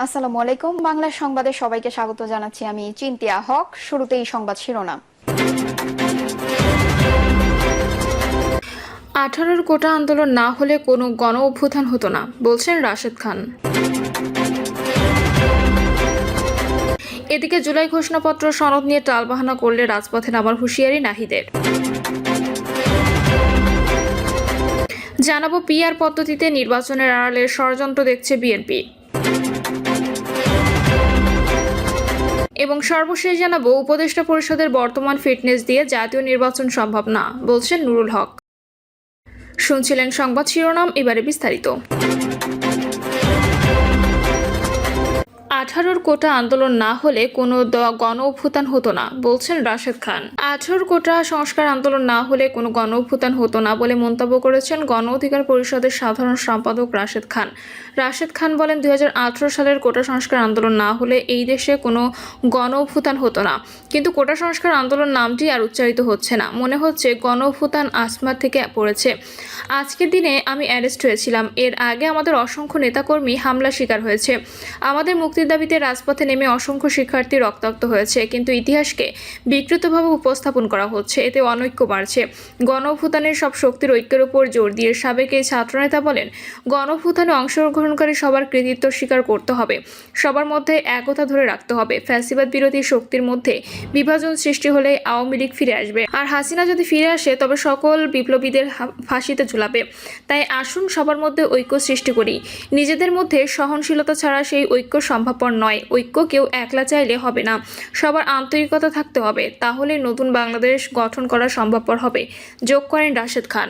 আসসালামু আলাইকুম। বাংলা সংবাদে সবাইকে স্বাগত জানাচ্ছি। আমি চিন্তিয়া হক। শুরুতেই সংবাদ শিরোনাম। 18 কোটা আন্দোলন না হলে কোনো গণ অভ্যুত্থান হতো না, বলছেন রাশেদ খান। এদিকে জুলাই ঘোষণাপত্র সনদ নিয়ে টালবাহানা করলে রাজপথে নামার হুঁশিয়ারি নাহিদের। জানাবো পিআর পদ্ধতিতে নির্বাচনের আড়ালে ষড়যন্ত্র দেখছে বিএনপি। এবং সর্বশেষ জানাবো উপদেষ্টা পরিষদের বর্তমান ফিটনেস দিয়ে জাতীয় নির্বাচন সম্ভব না, বলছেন নুরুল হক। শুনছিলেন সংবাদ শিরোনাম, এবারে বিস্তারিত। 18 কোটা আন্দোলন না হলে কোনো গণ অভ্যুত্থান হতো না, বলছেন রাশেদ খান। 18 কোটা সংস্কার আন্দোলন না হলে কোনো গণ অভ্যুত্থান হতো না বলে মন্তব্য করেছেন গণ অধিকার পরিষদের সাধারণ সম্পাদক রাশেদ খান। রাশেদ খান বলেন, 2018 সালের কোটা সংস্কার আন্দোলন না হলে এই দেশে কোনো গণ অভ্যুত্থান হতো না, কিন্তু কোটা সংস্কার আন্দোলন নামটি আর উচ্চারিত হচ্ছে না। মনে হচ্ছে গণ অভ্যুত্থান আসমান থেকে পড়েছে। আজকের দিনে আমি অ্যারেস্ট হয়েছিলাম, এর আগে আমাদের অসংখ্য নেতাকর্মী হামলা শিকার হয়েছে। আমাদের মুক্তির দাবিতে রাজপথে নেমে অসংখ্য শিক্ষার্থী রক্তাক্ত হয়েছে, কিন্তু ইতিহাসকে বিকৃতভাবে উপস্থাপন করা হচ্ছে, এতে অনৈক্য বাড়ছে। গণ অভ্যুত্থানের সব শক্তির ঐক্যের উপর জোর দিয়ে সাবেক এই ছাত্রনেতা বলেন, গণ অভ্যুত্থানে অংশগ্রহণকারী সবার কৃতিত্ব স্বীকার করতে হবে, সবার মধ্যে একতা ধরে রাখতে হবে। ফ্যাসিবাদ বিরোধী শক্তির মধ্যে বিভাজন সৃষ্টি হলে আওয়ামী লীগ ফিরে আসবে, আর হাসিনা যদি ফিরে আসে তবে সকল বিপ্লবীদের ফাঁসিতে ঝুলাবে। তাই আসুন সবার মধ্যে ঐক্য সৃষ্টি করি। নিজেদের মধ্যে সহনশীলতা ছাড়া সেই ঐক্য সম্ভবপর নয়। ঐক্য কেউ একলা চাইলে হবে না, সবার আন্তরিকতা থাকতে হবে, তাহলে নতুন বাংলাদেশ গঠন করা সম্ভবপর হবে, যোগ করেন রাশেদ খান।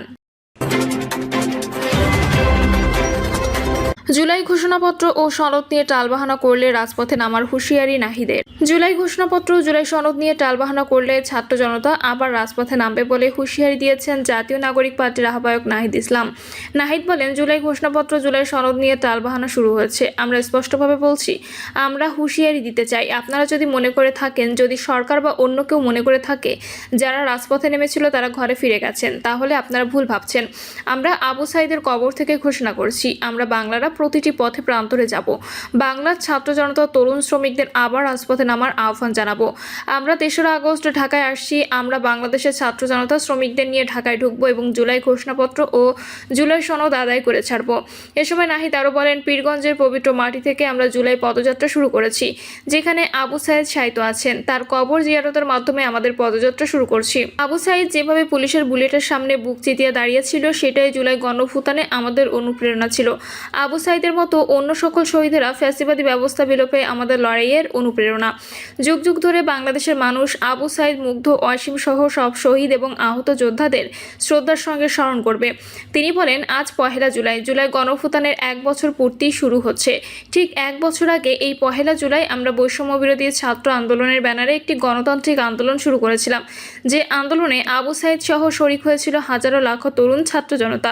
জুলাই ঘোষণাপত্র ও সনদ নিয়ে টালবাহানা করলে রাজপথে নামার হুঁশিয়ারি নাহিদের। জুলাই ঘোষণাপত্র জুলাই সনদ নিয়ে টালবাহানা করলে ছাত্র জনতা আবার রাজপথে নামবে বলে হুঁশিয়ারি দিয়েছেন জাতীয় নাগরিক পার্টির আহ্বায়ক নাহিদ ইসলাম। নাহিদ বলেন, জুলাই ঘোষণাপত্র জুলাই সনদ নিয়ে টালবাহানা শুরু হয়েছে। আমরা স্পষ্টভাবে বলছি, আমরা হুঁশিয়ারি দিতে চাই, আপনারা যদি মনে করে থাকেন, যদি সরকার বা অন্য কেউ মনে করে থাকে যারা রাজপথে নেমেছিল তারা ঘরে ফিরে গেছেন, তাহলে আপনারা ভুল ভাবছেন। আমরা আবু সাইদের কবর থেকে ঘোষণা করছি, আমরা বাংলারা প্রতিটি পথে প্রান্তরে যাব। বাংলার ছাত্র জনতা, তরুণ, শ্রমিকদের আবার রাজপথে নামার আহ্বান জানাবো। আমরা 3রা আগস্ট ঢাকায় আসছি, আমরা বাংলাদেশের ছাত্র জনতা, শ্রমিকদের নিয়ে ঢাকায় ঢুকবো এবং জুলাই ঘোষণাপত্র ও জুলাই সনদ আদায় করে ছাড়বো। এ সময় নাহিদ আরও বলেন, পীরগঞ্জের পবিত্র মাটি থেকে আমরা জুলাই পদযাত্রা শুরু করেছি, যেখানে আবু সাইদ শায়িত আছেন, তার কবর জিয়ারতের মাধ্যমে আমাদের পদযাত্রা শুরু করছি। আবু সাইদ যেভাবে পুলিশের বুলেটের সামনে বুক চিতিয়ে দাঁড়িয়েছিল, সেটাই জুলাই গণঅভ্যুত্থানে আমাদের অনুপ্রেরণা ছিল। আবু সাইদের মতো অন্য সকল শহীদেরা ফ্যাসিবাদী ব্যবস্থা বিলোপে আমাদের লড়াইয়ের অনুপ্রেরণা। যুগ যুগ ধরে বাংলাদেশের মানুষ আবু সাইদ, মুগ্ধ, অসীম সহ সব শহীদ এবং আহত যোদ্ধাদের শ্রদ্ধার সঙ্গে স্মরণ করবে। তিনি বলেন, আজ 1 জুলাই, জুলাই গণঅভ্যুত্থানের 1 বছর পূর্তি শুরু হচ্ছে। ঠিক 1 বছর আগে এই 1 জুলাই আমরা বৈষম্য বিরোধী ছাত্র আন্দোলনের ব্যানারে একটি গণতান্ত্রিক আন্দোলন শুরু করেছিলাম, যে আন্দোলনে আবু সাইদ সহ শরিক হয়েছিল হাজারো লাখো তরুণ ছাত্র জনতা।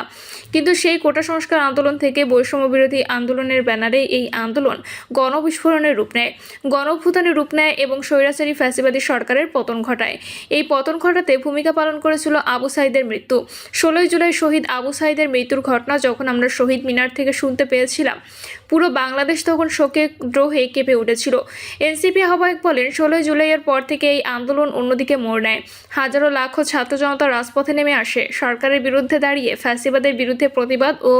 কিন্তু সেই কোটা সংস্কার আন্দোলন থেকে বৈষম্য বিরোধী আন্দোলনের ব্যানারে এই আন্দোলন গণবিস্ফোরণের রূপ নেয়, গণঅভ্যুত্থানের রূপ নেয় এবং স্বৈরাচারী ফ্যাসিবাদী সরকারের পতন ঘটায়। এই পতন ঘটাতে ভূমিকা পালন করেছিল আবু সাইদের মৃত্যু। 16 জুলাই শহীদ আবু সাইদের মৃত্যুর ঘটনা যখন আমরা শহীদ মিনার থেকে শুনতে পেয়েছিলাম, পুরো বাংলাদেশ তখন শোকে দ্রোহে কেঁপে উঠেছিল। এনসিপি আহ্বায়ক বলেন, 16 জুলাইয়ের পর থেকে এই আন্দোলন অন্যদিকে মোড় নেয়। হাজারো লাখো ছাত্র জনতা রাজপথে নেমে আসে, সরকারের বিরুদ্ধে দাঁড়িয়ে ফ্যাসিবাদের বিরুদ্ধে প্রতিবাদ ও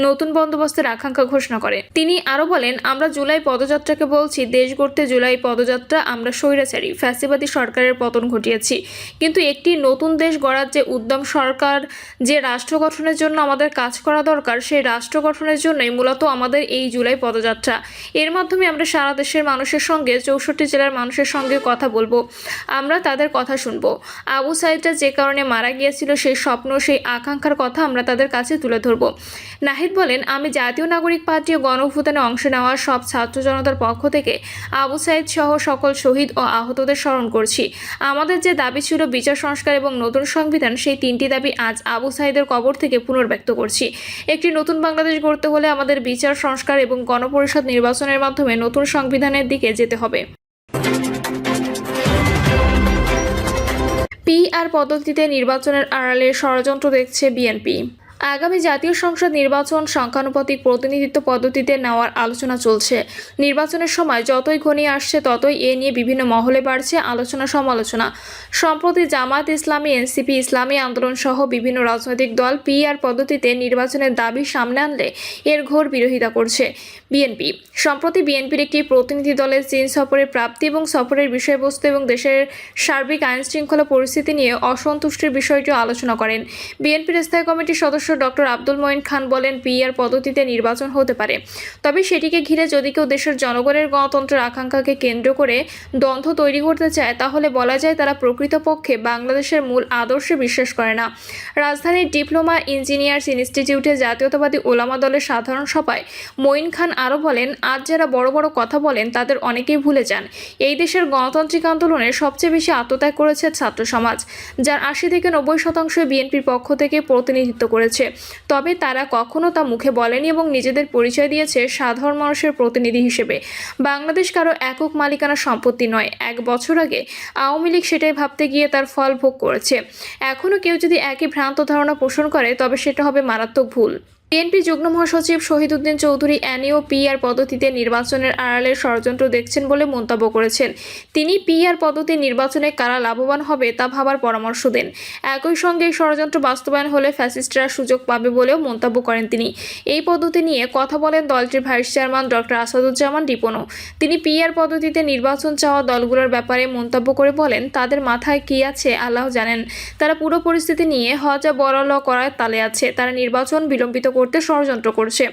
নতুন বন্দোবস্তের আকাঙ্ক্ষা ঘোষণা করে। তিনি আরও বলেন, আমরা জুলাই পদযাত্রাকে বলছি দেশ গড়তে জুলাই পদযাত্রা। আমরা স্বৈরাচারী ফ্যাসিবাদী সরকারের পতন ঘটিয়েছি, কিন্তু একটি নতুন দেশ গড়ার যে উদ্যম সরকার, যে রাষ্ট্র গঠনের জন্য আমাদের কাজ করা দরকার, সেই রাষ্ট্র গঠনের জন্যই মূলত আমাদের এই জুলাই পদযাত্রা। এর মাধ্যমে আমরা সারা দেশের মানুষের সঙ্গে, 64 জেলার মানুষের সঙ্গে কথা বলবো, আমরা তাদের কথা শুনবো। আবু সাইদরা যে কারণে মারা গিয়েছিল, সেই স্বপ্ন, সেই আকাঙ্ক্ষার কথা আমরা তাদের কাছে তুলে ধরবো। নাহিদ বলেন, আমি জাতীয় নাগরিক পার্টি ও গণঅভ্যুত্থানে অংশ নেওয়া সব ছাত্র জনতার পক্ষ থেকে আবু সাইদ সহ সকল শহীদ ও আহতদের স্মরণ করছি। আমাদের যে দাবি ছিল বিচার সংস্কার এবং নতুন সংবিধান, সেই 3টি দাবি আজ আবু সাইদের কবর থেকে পুনর্ব্যক্ত করছি। একটি নতুন বাংলাদেশ গড়তে হলে আমাদের বিচার সংস্কার এবং গণপরিষদ নির্বাচনের মাধ্যমে নতুন সংবিধানের দিকে যেতে হবে। পিআর পদ্ধতিতে নির্বাচনের আড়ালে ষড়যন্ত্র দেখছে বিএনপি। আগামী জাতীয় সংসদ নির্বাচন সংখ্যানুপাতিক প্রতিনিধিত্ব পদ্ধতিতে নেওয়ার আলোচনা চলছে। নির্বাচনের সময় যতই ঘনিয়ে আসছে ততই এ নিয়ে বিভিন্ন মহলে বাড়ছে আলোচনা সমালোচনা। সম্প্রতি জামায়াত ইসলামী, এনসিপি, ইসলামী আন্দোলন সহ বিভিন্ন রাজনৈতিক দল পিআর পদ্ধতিতে নির্বাচনের দাবি সামনে আনলে এর ঘোর বিরোধিতা করছে বিএনপি। সম্প্রতি বিএনপির একটি প্রতিনিধি দলের চীন সফরের প্রাপ্তি এবং সফরের বিষয়বস্তু এবং দেশের সার্বিক আইনশৃঙ্খলা পরিস্থিতি নিয়ে অসন্তুষ্টির বিষয়টিও আলোচনা করেন। বিএনপির স্থায়ী কমিটির সদস্য ডক্টর আব্দুল মঈন খান বলেন, পিআর পদ্ধতিতে নির্বাচন হতে পারে, তবে সেটিকে ঘিরে যদি কেউ দেশের জনগণের গণতন্ত্রের আকাঙ্ক্ষাকে কেন্দ্র করে দ্বন্দ্ব তৈরি করতে চায় তাহলে বলা যায় তারা প্রকৃতপক্ষে বাংলাদেশের মূল আদর্শে বিশ্বাস করে না। রাজধানীর ডিপ্লোমা ইঞ্জিনিয়ার্স ইনস্টিটিউটে জাতীয়তাবাদী ওলামা দলের সাধারণ সভায় মঈন খান আরও বলেন, আজ যারা বড় বড় কথা বলেন তাদের অনেকেই ভুলে যান এই দেশের গণতান্ত্রিক আন্দোলনে সবচেয়ে বেশি আত্মত্যাগ করেছে ছাত্র সমাজ, যার ৮০ থেকে ৯০% বিএনপির পক্ষ থেকে প্রতিনিধিত্ব করেছে। তবে তারা কখনো তা মুখে বলেনি এবং নিজেদের পরিচয় দিয়েছে সাধারণ মানুষের প্রতিনিধি হিসেবে। বাংলাদেশ কারো একক মালিকানা সম্পত্তি নয়। ১ বছর আগে আওয়ামী লীগ সেটাই ভাবতে গিয়ে তার ফল ভোগ করেছে। এখনও কেউ যদি একই ভ্রান্ত ধারণা পোষণ করে তবে সেটা হবে মারাত্মক ভুল। বিএনপি যুগ্ম মহাসচিব শহীদউদ্দিন চৌধুরী এনইও পিআর পদ্ধতিতে নির্বাচনের আড়ালে ষড়যন্ত্র দেখছেন বলে মন্তব্য করেছেন। তিনি পিআর পদ্ধতি নির্বাচনে কারা লাভবান হবে তা ভাবার পরামর্শ দেন। একই সঙ্গে এই ষড়যন্ত্র বাস্তবায়ন হলে ফ্যাসিস্টরা সুযোগ পাবে বলেও মন্তব্য করেন তিনি। এই পদ্ধতি নিয়ে কথা বলেন দলটির ভাইস চেয়ারম্যান ডক্টর আসাদুজ্জামান রিপনও। তিনি পিআর পদ্ধতিতে নির্বাচন চাওয়া দলগুলোর ব্যাপারে মন্তব্য করে বলেন, তাদের মাথায় কি আছে আল্লাহ জানেন। তারা পুরো পরিস্থিতি নিয়ে হজা বড়ল করার তালে আছে। তারা নির্বাচন বিলম্বিত করতে ষড়যন্ত্র করছে,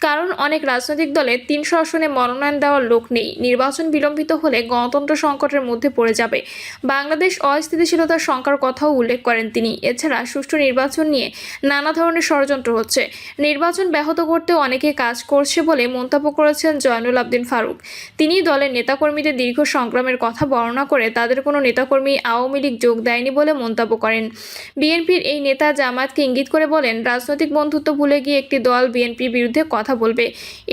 কারণ অনেক রাজনৈতিক দলে ৩০০ আসনে মনোনয়ন দেওয়ার লোক নেই। নির্বাচন বিলম্বিত হলে গণতন্ত্র সংকটের মধ্যে পড়ে যাবে। বাংলাদেশ অস্থিতিশীলতার শঙ্কার কথাও উল্লেখ করেন তিনি। এছাড়া সুষ্ঠু নির্বাচন নিয়ে নানা ধরনের ষড়যন্ত্র হচ্ছে, নির্বাচন ব্যাহত করতেও অনেকে কাজ করছে বলে মন্তব্য করেছেন জয়নুল আবদিন ফারুক। তিনি দলের নেতাকর্মীদের দীর্ঘ সংগ্রামের কথা বর্ণনা করে তাদের কোনো নেতাকর্মী আওয়ামী লীগ যোগ দেয়নি বলে মন্তব্য করেন। বিএনপির এই নেতা জামায়াতকে ইঙ্গিত করে বলেন, রাজনৈতিক বন্ধুত্ব ভুলে গিয়ে একটি দল বিএনপির বিরুদ্ধে কথা বলবে,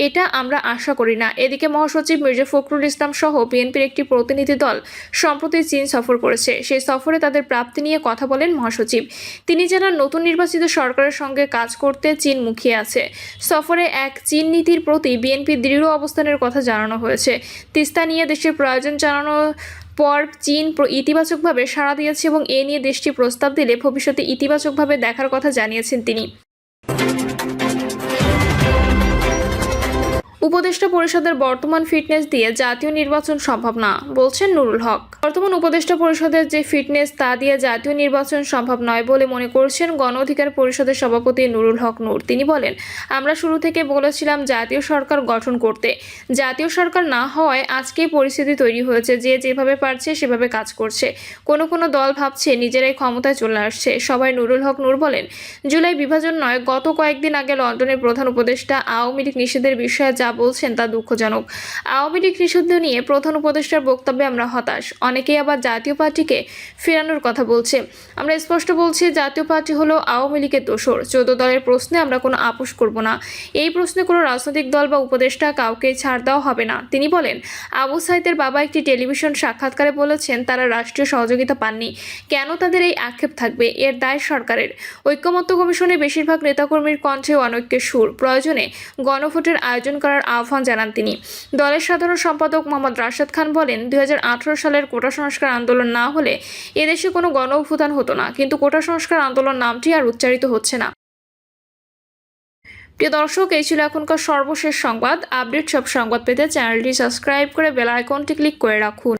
এটা আমরা আশা করি না। এদিকে মহাসচিব মির্জা ফখরুল ইসলাম সহ বিএনপির একটি প্রতিনিধি দল সম্প্রতি চীন সফর করেছে। সেই সফরে তাদের প্রাপ্তি নিয়ে কথা বলেন মহাসচিব। তিনি জানান, নতুন নির্বাচিত সরকারের সঙ্গে কাজ করতে চীন মুখিয়ে আছে। সফরে এক চীন নীতির প্রতি বিএনপির দৃঢ় অবস্থানের কথা জানানো হয়েছে। তিস্তা নিয়ে দেশের প্রয়োজন জানানোর পর চীন ইতিবাচকভাবে সাড়া দিয়েছে এবং এ নিয়ে দেশটি প্রস্তাব দিলে ভবিষ্যতে ইতিবাচকভাবে দেখার কথা জানিয়েছেন তিনি। উপদেষ্টা পরিষদের বর্তমান ফিটনেস দিয়ে জাতীয় নির্বাচন সম্ভব না, বলছেন নুরুল হক। বর্তমান উপদেষ্টা পরিষদের যে ফিটনেস তা দিয়ে জাতীয় নির্বাচন সম্ভব নয় বলে মনে করছেন গণ অধিকার পরিষদের সভাপতি নুরুল হক নূর। তিনি বলেন, আমরা শুরু থেকে বলেছিলাম জাতীয় সরকার গঠন করতে। জাতীয় সরকার না হওয়ায় আজকেই পরিস্থিতি তৈরি হয়েছে যে যেভাবে পারছে সেভাবে কাজ করছে। কোনো দল ভাবছে নিজেরাই ক্ষমতায় চলে আসছে। সবাই নুরুল হক নূর বলেন, জুলাই বিভাজন নয়, গত কয়েকদিন আগে লন্ডনের প্রধান উপদেষ্টা আওয়ামী লীগ নিষেধের বিষয়ে যা বলছেন তা দুঃখজনক। আওয়ামী লীগ নিষিদ্ধ নিয়ে প্রধান উপদেষ্টার বক্তব্যে আমরা হতাশ। অনেকেই আবার জাতীয় পার্টিকে ফেরানোর কথা বলছে। আমরা স্পষ্ট বলছি, জাতীয় পার্টি হলো আওয়ামী লীগের দোসর। 14 দলের প্রশ্নে আমরা কোনো আপোষ করব না। এই প্রশ্নে কোনো রাজনৈতিক দল বা উপদেষ্টা কাউকে ছাড় দেওয়া হবে না। তিনি বলেন, আবু সাইদের বাবা একটি টেলিভিশন সাক্ষাৎকারে বলেছেন তারা রাষ্ট্রীয় সহযোগিতা পাননি। কেন তাদের এই আক্ষেপ থাকবে? এর দায় সরকারের। ঐক্যমত্য কমিশনে বেশিরভাগ নেতাকর্মীর কণ্ঠে অনৈক্যের সুর। প্রয়োজনে গণভোটের আয়োজন করার আহ্বান জানান তিনি। দলের সাধারণ সম্পাদক মোহাম্মদ রাশেদ খান বলেন, 2018 সালের কোটা সংস্কার আন্দোলন না হলে এদেশে কোনো গণ অভ্যুত্থান হতো না, কিন্তু কোটা সংস্কার আন্দোলন নামটি আর উচ্চারিত হচ্ছে না। প্রিয় দর্শক, এই ছিল এখনকার সর্বশেষ সংবাদ। আপডেট সব সংবাদ পেতে চ্যানেলটি সাবস্ক্রাইব করে বেল আইকনটি ক্লিক করে রাখুন।